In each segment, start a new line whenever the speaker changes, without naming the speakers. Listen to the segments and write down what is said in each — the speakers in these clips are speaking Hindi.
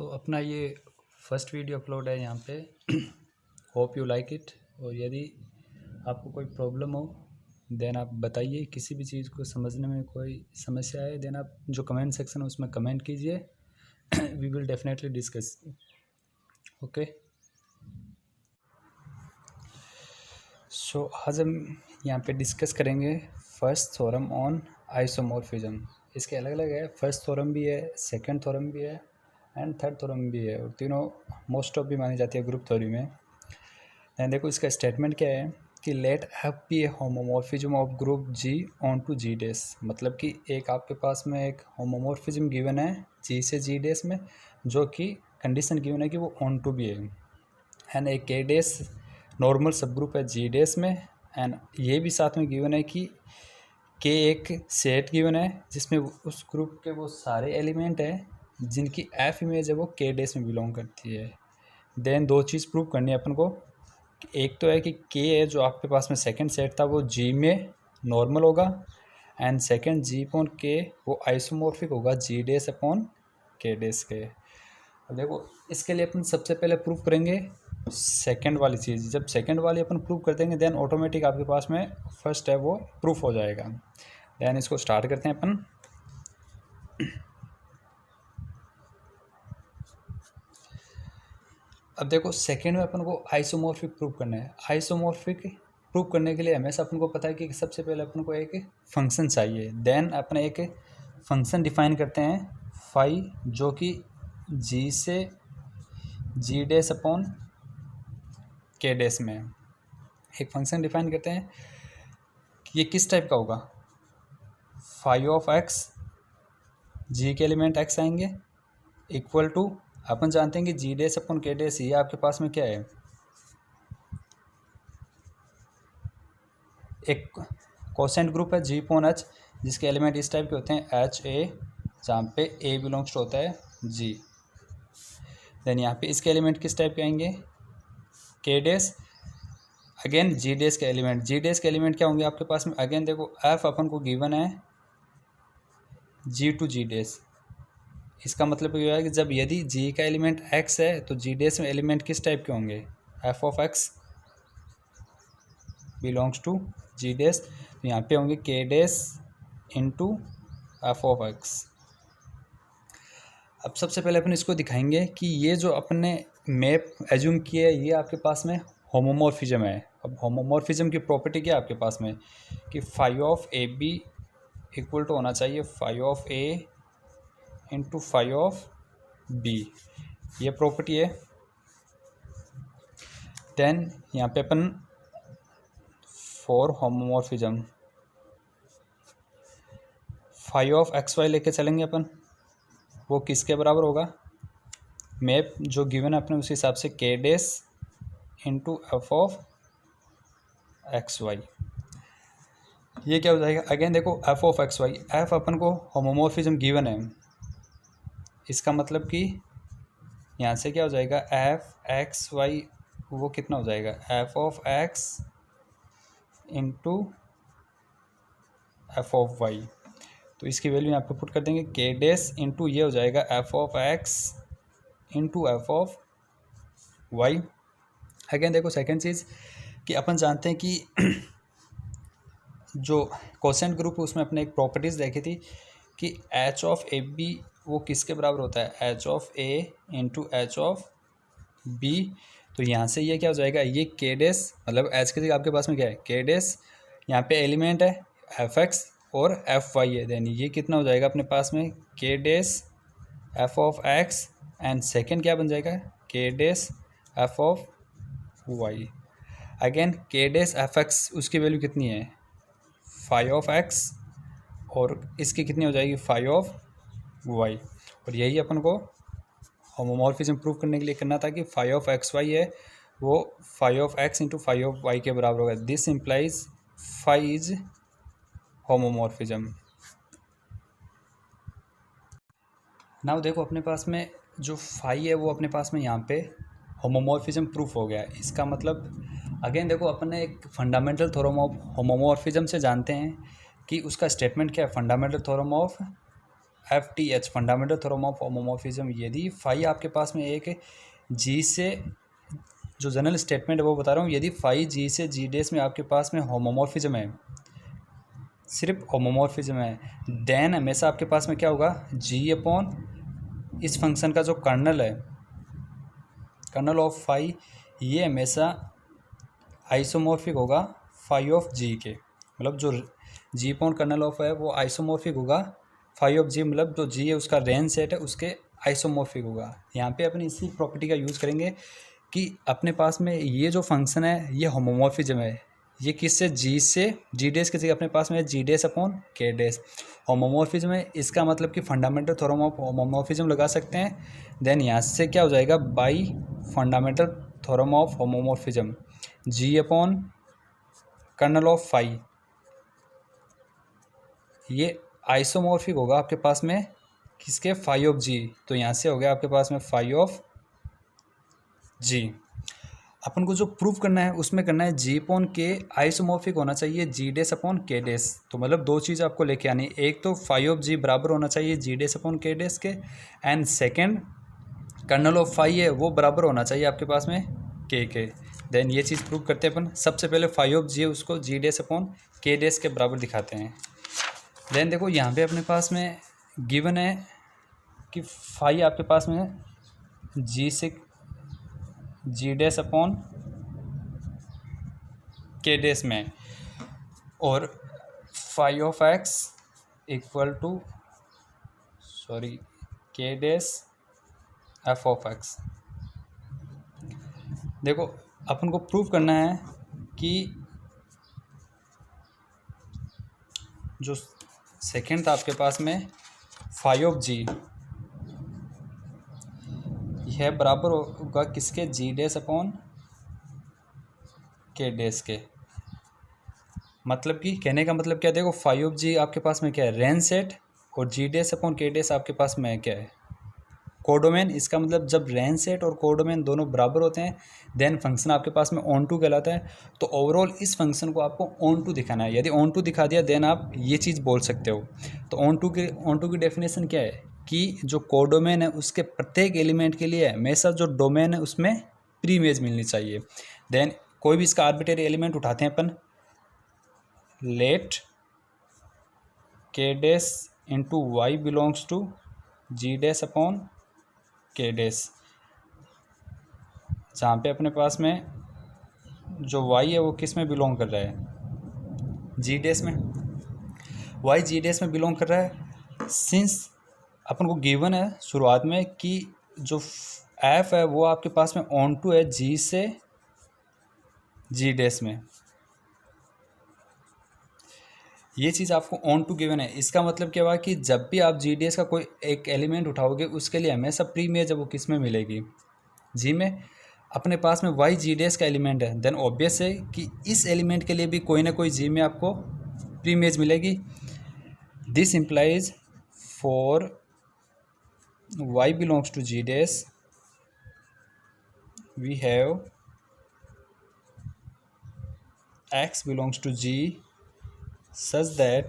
अपना ये फर्स्ट वीडियो अपलोड है यहाँ पे। Hope you like it. और यदि आपको कोई प्रॉब्लम हो देन आप बताइए, किसी भी चीज़ को समझने में कोई समस्या है देन आप जो कमेंट सेक्शन है उसमें कमेंट कीजिए। We will definitely discuss. Okay, आज हम यहाँ पे डिस्कस करेंगे फर्स्ट थ्योरम ऑन आइसोमॉर्फिज्म। इसके अलग अलग है, फर्स्ट थ्योरम भी है, सेकंड थ्योरम भी है एंड थर्ड थ्योरम भी है, और तीनों मोस्ट ऑफ भी मानी जाती है ग्रुप थ्योरी में। एंड देखो इसका स्टेटमेंट क्या है कि let F be a homomorphism of group G onto G dash. मतलब कि एक आपके पास में एक होमोमॉर्फिज्म गिवन है जी से जी डेस में, जो कि कंडीशन गिवन है कि वो ऑन टू भी है। एंड एक के डेस नॉर्मल सब ग्रुप है जी डेस में। एंड ये भी साथ में गिवन है कि के एक सेट गिवन है जिसमें उस ग्रुप के वो सारे एलिमेंट हैं जिनकी एफ इमेज है वो के डेस में बिलोंग करती है। देन दो चीज़ प्रूव करनी है अपन को। एक तो है कि के है जो आपके पास में सेकंड सेट था वो जी में नॉर्मल होगा, एंड सेकंड जी अपॉन के वो आइसोमॉर्फिक होगा जी डेस अपॉन के डेस के। अब देखो इसके लिए अपन सबसे पहले प्रूव करेंगे सेकंड वाली चीज़। जब सेकंड वाली अपन प्रूव कर देंगे देन ऑटोमेटिक आपके पास में फर्स्ट है वो प्रूफ हो जाएगा। देन इसको स्टार्ट करते हैं अपन। अब देखो सेकंड में अपन को आइसोमॉर्फिक प्रूव करना है। आइसोमॉर्फिक प्रूव करने के लिए हमेशा अपन को पता है कि सबसे पहले अपन को एक फंक्शन चाहिए। देन अपन एक फंक्शन डिफाइन करते हैं फाई, जो कि जी से जी डेस अपॉन के डेस में एक फंक्शन डिफाइन करते हैं कि ये किस टाइप का होगा। फाई ऑफ एक्स, जी के एलिमेंट एक्स आएंगे, इक्वल टू अपन जानते हैं कि जी डेस अपॉन के डेस ये आपके पास में क्या है, एक कोसेंट ग्रुप है जी अपॉन एच, जिसके एलिमेंट इस टाइप के होते हैं एच ए, जहाँ पे ए बिलोंग्स टू होता है जी। देन यहाँ पे इसके एलिमेंट किस टाइप के आएंगे, के डेस, अगेन जी डेस के एलिमेंट। जी डेस के एलिमेंट क्या होंगे आपके पास में, अगेन देखो एफ अपन को गिवन है जी टू जी डेस। इसका मतलब ये है कि जब यदि जी का एलिमेंट एक्स है तो जी डेस में एलिमेंट किस टाइप के होंगे, F of X belongs to G dash, तो यहाँ पे होंगे K dash into F of X. अब सबसे पहले अपन इसको दिखाएंगे कि ये जो अपने मैप एज्यूम किए है ये आपके पास में होमोमॉर्फिज्म है। अब होमोमॉर्फिज्म की प्रॉपर्टी क्या है आपके पास में कि phi of A B equal to होना चाहिए phi of A into phi of B, ये प्रॉपर्टी है। देन यहाँ पे अपन for homomorphism phi of X Y लेके चलेंगे अपन, वो किसके बराबर होगा, मैप जो गिवन है अपने उस हिसाब से K dash into F of X Y. ये क्या हो जाएगा, अगेन देखो F of X Y, F अपन को होमोमॉर्फिज्म गिवन है, इसका मतलब कि यहाँ से क्या हो जाएगा एफ एक्स वाई वो कितना हो जाएगा F of X into F of Y. तो इसकी वैल्यू यहाँ पे पुट कर देंगे के डेस इंटू ये हो जाएगा F of X into F of Y. Again देखो सेकेंड चीज़ कि अपन जानते हैं कि जो कोसेंट ग्रुप उसमें अपने एक प्रॉपर्टीज़ देखी थी कि एच ऑफ ए बी वो किसके बराबर होता है, H of A into H of B. तो यहाँ से ये क्या हो जाएगा, ये के डेस मतलब एच की जगह आपके पास में क्या है के डेस, यहाँ पे एलिमेंट है एफ एक्स और एफ वाई है। देन ये कितना हो जाएगा अपने पास में K dash F of X and second क्या बन जाएगा K dash F of Y. Again K dash F X उसकी वैल्यू कितनी है फाई ऑफ एक्स और इसकी कितनी हो जाएगी फाई ऑफ वाई। और यही अपन को होमोमॉर्फिज्म प्रूव करने के लिए करना था कि फाई ऑफ एक्स वाई है वो phi of X into phi of Y के बराबर होगा। This implies phi is homomorphism. Now देखो अपने पास में जो फाई है वो अपने पास में यहाँ पे होमोमॉर्फिज्म प्रूफ हो गया। इसका मतलब अगेन देखो अपन ने एक फंडामेंटल थ्योरम ऑफ होमोमॉर्फिज्म से जानते हैं कि उसका स्टेटमेंट क्या है, fundamental theorem of FTH fundamental theorem of homomorphism. यदि फाई आपके पास में एक जी से, जो जनरल स्टेटमेंट है वो बता रहा हूँ, यदि फाई जी से जी डेस में आपके पास में होमोमॉर्फिज्म है, सिर्फ होमोमॉर्फिज्म है, देन हमेशा आपके पास में क्या होगा, जी अपॉन इस फंक्शन का जो कर्नल है, कर्नल ऑफ फाई, ये हमेशा आइसोमॉर्फिक होगा फाई ऑफ जी के। मतलब जो जी अपॉन कर्नल ऑफ है वो आइसोमॉर्फिक होगा फाई ऑफ जी, मतलब जो जी है उसका रेंज सेट है उसके आइसोमॉर्फिक होगा। यहाँ पे अपन इसी प्रॉपर्टी का यूज़ करेंगे कि अपने पास में ये जो फंक्शन है ये होमोमॉर्फिज्म है, ये किससे, जी से, जी डेस की जगह अपने पास में जी डेस अपॉन के डेस। होमोमॉर्फिज्म है, इसका मतलब कि फंडामेंटल थ्योरम ऑफ होमोमॉर्फिज्म लगा सकते हैं। देन यहाँ से क्या हो जाएगा, by fundamental theorem of homomorphism, G upon kernel of phi, ये आइसोमॉर्फिक होगा आपके पास में किसके, फाई ऑफ जी। तो यहाँ से हो गया आपके पास में फाई ऑफ जी। अपन को जो प्रूव करना है उसमें करना है जी अपॉन के आइसोमॉर्फिक होना चाहिए जी डेस अपॉन के डेस। तो मतलब दो चीज़ आपको लेके आनी, एक तो फाई ऑफ जी बराबर होना चाहिए जी डेस अपॉन के डेस के, and second kernel of phi है वो बराबर होना चाहिए आपके पास में के। देन ये चीज़ प्रूव करते हैं अपन। सबसे पहले फाई ऑफ जी है उसको जी डेस अपॉन के डेस के बराबर दिखाते हैं। देन देखो यहाँ पे अपने पास में गिवन है कि फाई आपके पास में जी से जी डेस अपॉन के डेस में, और phi of X equal to K dash F of x. देखो अपन को प्रूव करना है कि जो सेकेंड था आपके पास में फाई ऑफ जी, यह बराबर होगा किसके, जी डेस अपॉन के डेस के। मतलब कि कहने का मतलब क्या, देखो फाई ऑफ जी आपके पास में क्या है, रेंज सेट, और जी डेस अपॉन के डेस आपके पास में क्या है, कोडोमेन। इसका मतलब जब रेंज सेट और कोडोमेन दोनों बराबर होते हैं देन फंक्शन आपके पास में ऑन टू कहलाता है। तो ओवरऑल इस फंक्शन को आपको ऑन टू दिखाना है। यदि ऑन टू दिखा दिया देन आप ये चीज़ बोल सकते हो। तो ऑन टू की डेफिनेशन क्या है कि जो कोडोमेन है उसके प्रत्येक एलिमेंट के लिए हमेशा जो डोमेन है उसमें प्री इमेज मिलनी चाहिए। देन कोई भी इसका आर्बिट्रेरी एलिमेंट उठाते हैं अपन, let K dash into Y belongs to G dash upon K dash, जहाँ पे अपने पास में जो y है वो किस में बिलोंग कर रहा है, जी डेस में। y जी डेस में बिलोंग कर रहा है। सिंस अपन को गिवन है शुरुआत में कि जो f है वो आपके पास में ऑन टू है g से जी डेस में, ये चीज़ आपको ऑन टू गिवन है। इसका मतलब क्या हुआ कि जब भी आप जी डी एस का कोई एक एलिमेंट उठाओगे उसके लिए हमेशा प्री इमेज है वो किस में मिलेगी, जी में। अपने पास में वाई जी डी एस का एलिमेंट है देन ऑब्वियस है कि इस एलिमेंट के लिए भी कोई ना कोई जी में आपको प्री इमेज मिलेगी। This implies for Y belongs to G D S we have X belongs to G such that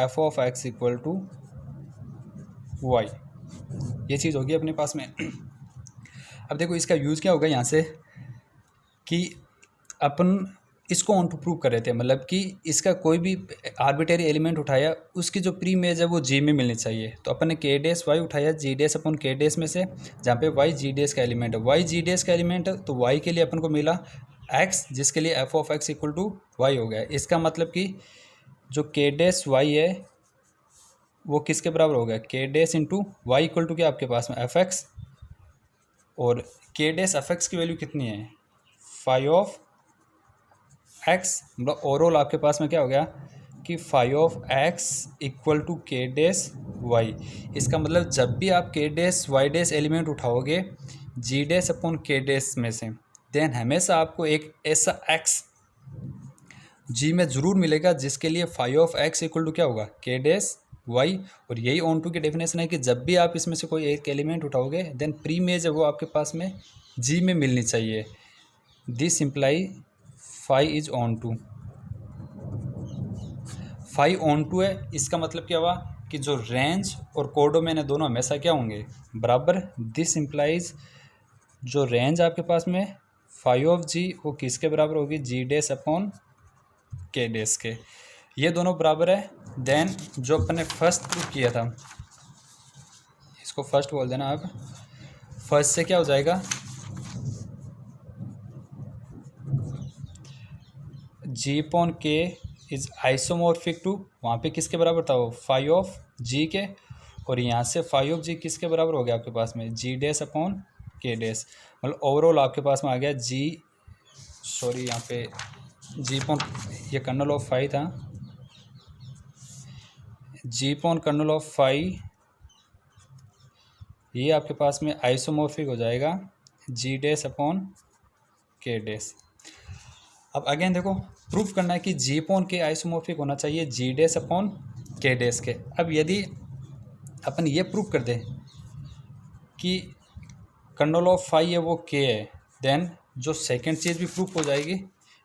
f of x equal to Y, ये चीज़ होगी अपने पास में। अब देखो इसका यूज़ क्या होगा यहाँ से कि अपन इसको ऑन टू प्रूव कर रहे थे, मतलब कि इसका कोई भी आर्बिट्रेरी एलिमेंट उठाया उसकी जो प्री इमेज है वो जी में मिलनी चाहिए। तो अपन ने के डेस वाई उठाया जी डेस अपन के डेस में से, जहाँ पे वाई जी डेस का एलिमेंट है, वाई जी डेस का एलिमेंट है तो वाई के लिए अपन को मिला एक्स, जिसके लिए F of X equal to Y हो गया। इसका मतलब कि जो के डेस वाई है वो किसके बराबर हो गया, K dash into Y equal to क्या आपके पास में एफ एक्स, और के डेस एफ एक्स की वैल्यू कितनी है, फाई ऑफ एक्स। मतलब ओवरऑल आपके पास में क्या हो गया कि phi of X equal to K dash Y. इसका मतलब जब भी आप K dash Y dash element उठाओगे G dash upon K dash में से, देन हमेशा आपको एक ऐसा एक्स जी में ज़रूर मिलेगा जिसके लिए phi of X equal to क्या होगा, के डेस वाई। और यही ऑन टू की डेफिनेशन है कि जब भी आप इसमें से कोई एक एलिमेंट उठाओगे देन प्री इमेज है वो आपके पास में जी में मिलनी चाहिए। This implies phi is onto, phi onto है। इसका मतलब क्या हुआ कि जो रेंज और कोडोमेन है दोनों हमेशा क्या होंगे, बराबर। दिस इम्प्लाइज जो रेंज आपके पास में फाई ऑफ जी वो किसके बराबर होगी, जी डैश अपॉन के डैश के, ये दोनों बराबर है। देन जो अपन ने फर्स्ट प्रूफ किया था, इसको फर्स्ट बोल देना आप। फर्स्ट से क्या हो जाएगा, जी अपॉन के इज आइसोमॉर्फिक टू, वहाँ पे किसके बराबर था वो, फाई ऑफ जी के, और यहाँ से फाई ऑफ जी किसके बराबर हो गया आपके पास में, जी डैश अपॉन के डैश। मतलब ओवरऑल आपके पास में आ गया जी, सॉरी यहाँ पे जी अपॉन, ये कर्नल ऑफ फाई था, जी अपॉन कर्नल ऑफ फाई, ये आपके पास में आइसोमॉर्फिक हो जाएगा G dash upon K dash. अब अगेन देखो प्रूफ करना है कि जी अपॉन के आइसोमॉर्फिक होना चाहिए जी डैश अपॉन के डैश के। अब यदि अपन ये प्रूफ कर दें कि कर्नल ऑफ फाई है वो के है, देन जो सेकंड चीज़ भी प्रूफ हो जाएगी,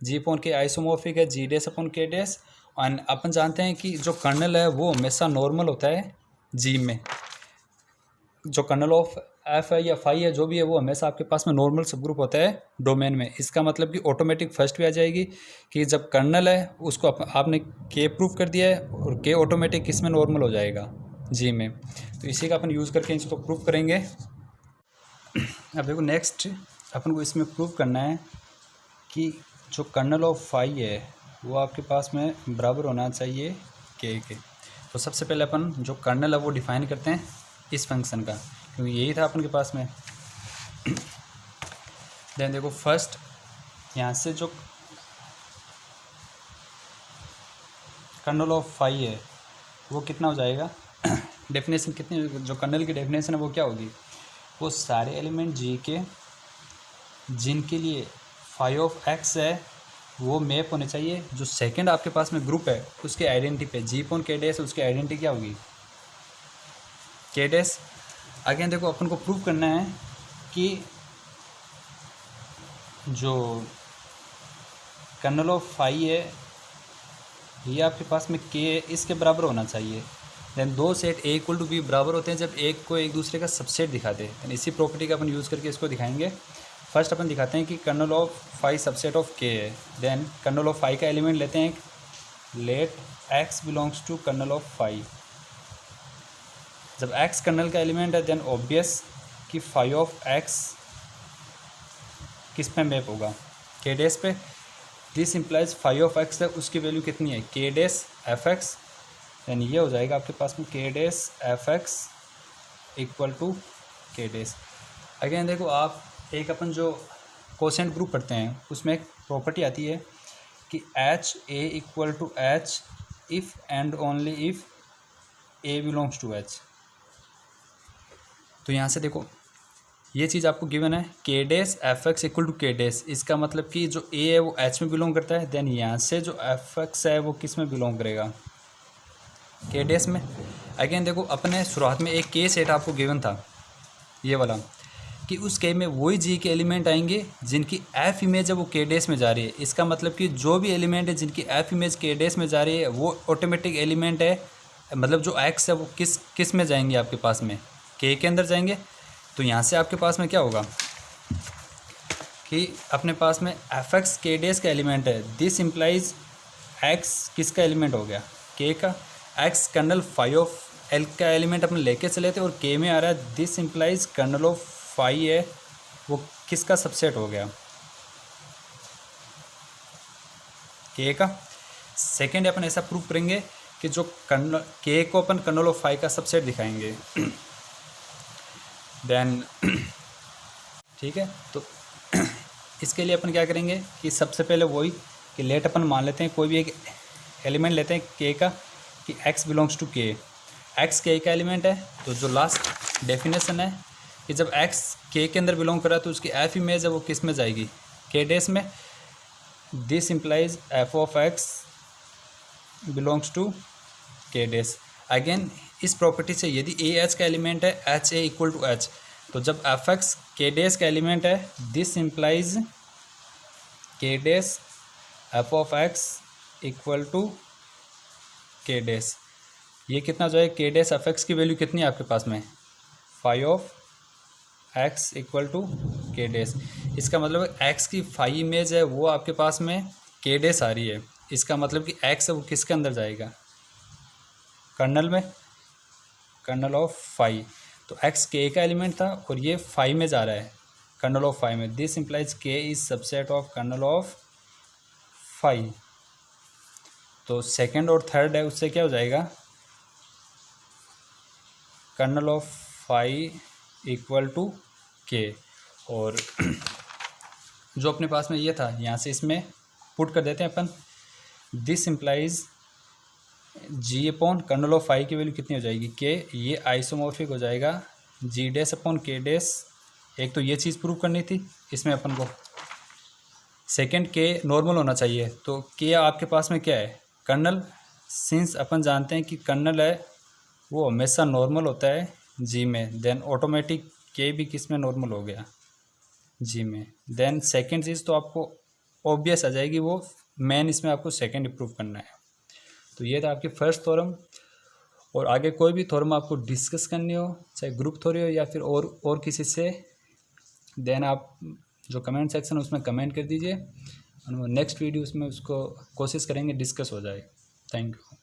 जी अपॉन के आइसोमॉर्फिक है जी dash upon K dash. And अपन जानते हैं कि जो कर्नल है वो हमेशा नॉर्मल होता है जी में, जो कर्नल ऑफ एफ है या फाई है जो भी है वो हमेशा आपके पास में नॉर्मल सब ग्रुप होता है डोमेन में। इसका मतलब कि ऑटोमेटिक फर्स्ट भी आ जाएगी कि जब कर्नल है उसको आपने के प्रूफ कर दिया है, और के ऑटोमेटिक किस में नॉर्मल हो जाएगा, जी में। तो इसी का अपन यूज़ करके इसको प्रूफ करेंगे। अब देखो नेक्स्ट अपन को इसमें प्रूफ करना है कि जो कर्नल ऑफ फाई है वो आपके पास में बराबर होना चाहिए के। तो सबसे पहले अपन जो कर्नल है वो डिफाइन करते हैं इस फंक्शन का, क्योंकि यही था अपन के पास में। देन देखो फर्स्ट यहाँ से जो कर्नल ऑफ फाई है वो कितना हो जाएगा, डेफिनेशन कितनी, जो कर्नल की डेफिनेशन है वो क्या होगी, वो सारे एलिमेंट जी के जिनके लिए फाई ऑफ एक्स है वो मैप होने चाहिए, जो सेकंड आपके पास में ग्रुप है उसके आइडेंटिटी पे, जी अपॉन के डैश उसकी आइडेंटिटी क्या होगी, के डैश। अगेन देखो अपन को प्रूव करना है कि जो कर्नल ऑफ फाई है ये आपके पास में के इसके बराबर होना चाहिए। देन दो set A equal to B बराबर होते हैं जब एक को एक दूसरे का सबसेट दिखाते हैं। इसी प्रॉपर्टी का अपन यूज़ करके इसको दिखाएंगे। फर्स्ट अपन दिखाते हैं कि kernel of phi subset of K है। देन कर्नल ऑफ फाई का एलिमेंट लेते हैं, let X belongs to kernel of phi. जब एक्स कर्नल का एलिमेंट है देन ऑब्वियस कि फाई ऑफ एक्स किस पे मैप होगा, के डैश पे। This implies phi of X है उसकी वैल्यू कितनी है, K dash F x. Then ये हो जाएगा आपके पास में K dash F X equal to K dash. Again देखो आप एक अपन जो कोसेंट ग्रुप पढ़ते हैं उसमें एक प्रॉपर्टी आती है कि H A equal to H if and only if A belongs to H. तो यहाँ से देखो ये चीज़ आपको गिवन है, K dash F X equal to K dash. इसका मतलब कि जो ए है वो एच में बिलोंग करता है, देन यहाँ से जो एफ एक्स है वो किस में बिलोंग करेगा, के डैश में। अगेन देखो अपने शुरुआत में एक के सेट आपको गिवन था ये वाला, कि उस के में वही जी के एलिमेंट आएंगे जिनकी एफ इमेज है वो के डैश में जा रही है। इसका मतलब कि जो भी एलिमेंट है जिनकी एफ इमेज के डैश में जा रही है वो ऑटोमेटिक एलिमेंट है, मतलब जो एक्स है वो किस में जाएंगे आपके पास में, के अंदर जाएंगे। तो यहाँ से आपके पास में क्या होगा कि अपने पास में एफ एक्स के डैश का एलिमेंट है, दिस इम्प्लाइज एक्स किसका एलिमेंट हो गया, के का। X kernel phi of L का एलिमेंट अपन लेके चले थे और के में आ रहा है, this implies kernel of phi है वो किसका सबसेट हो गया, के का। सेकेंड अपन ऐसा प्रूव करेंगे कि जो कर्नल के को अपन कर्नल ऑफ फाई का सबसेट दिखाएंगे। देन ठीक है, तो इसके लिए अपन क्या करेंगे कि सबसे पहले वही कि लेट अपन मान लेते हैं कोई भी एक एलिमेंट लेते हैं के का, कि x बिलोंग्स टू के, x के का एलिमेंट है। तो जो लास्ट डेफिनेशन है कि जब x के अंदर बिलोंग कर रहा है तो उसकी एफ इमेज है वो किस में जाएगी, के डैश में। This implies F of X belongs to K dash. Again इस प्रॉपर्टी से यदि ए एच का एलिमेंट है H A equal to H, तो जब एफ एक्स के डैश का एलिमेंट है this implies K dash F of X equal to K dash. ये कितना जो है के डैश ऑफ एक्स की वैल्यू कितनी है आपके पास में, phi of X equal to K dash. इसका मतलब एक्स की फाई इमेज है वो आपके पास में के डैश आ रही है। इसका मतलब कि एक्स है वो किसके अंदर जाएगा, कर्नल में, कर्नल ऑफ फाई। तो एक्स के का एलिमेंट था और ये फाई में जा रहा है, कर्नल ऑफ फाई में। This implies K is subset of kernel of phi. तो सेकंड और थर्ड है उससे क्या हो जाएगा, kernel of phi equal to K. और जो अपने पास में ये था यहाँ से इसमें पुट कर देते हैं अपन। This implies G upon kernel of phi की वैल्यू कितनी हो जाएगी, के। ये आइसोमॉर्फिक हो जाएगा G dash upon K dash. एक तो ये चीज़ प्रूव करनी थी इसमें अपन को। सेकंड के नॉर्मल होना चाहिए, तो के आपके पास में क्या है, कर्नल। सिंस अपन जानते हैं कि कर्नल है वो हमेशा नॉर्मल होता है जी में, देन ऑटोमेटिक के भी किस में नॉर्मल हो गया, जी में। देन सेकंड चीज़ तो आपको ऑब्वियस आ जाएगी, वो मेन इसमें आपको सेकंड प्रूव करना है। तो ये था आपकी फर्स्ट थ्योरम। और आगे कोई भी थ्योरम आपको डिस्कस करनी हो, चाहे ग्रुप थ्योरी हो या फिर और किसी से, देन आप जो कमेंट सेक्शन है उसमें कमेंट कर दीजिए और नेक्स्ट वीडियो उसमें उसको कोशिश करेंगे डिस्कस हो जाए। Thank you.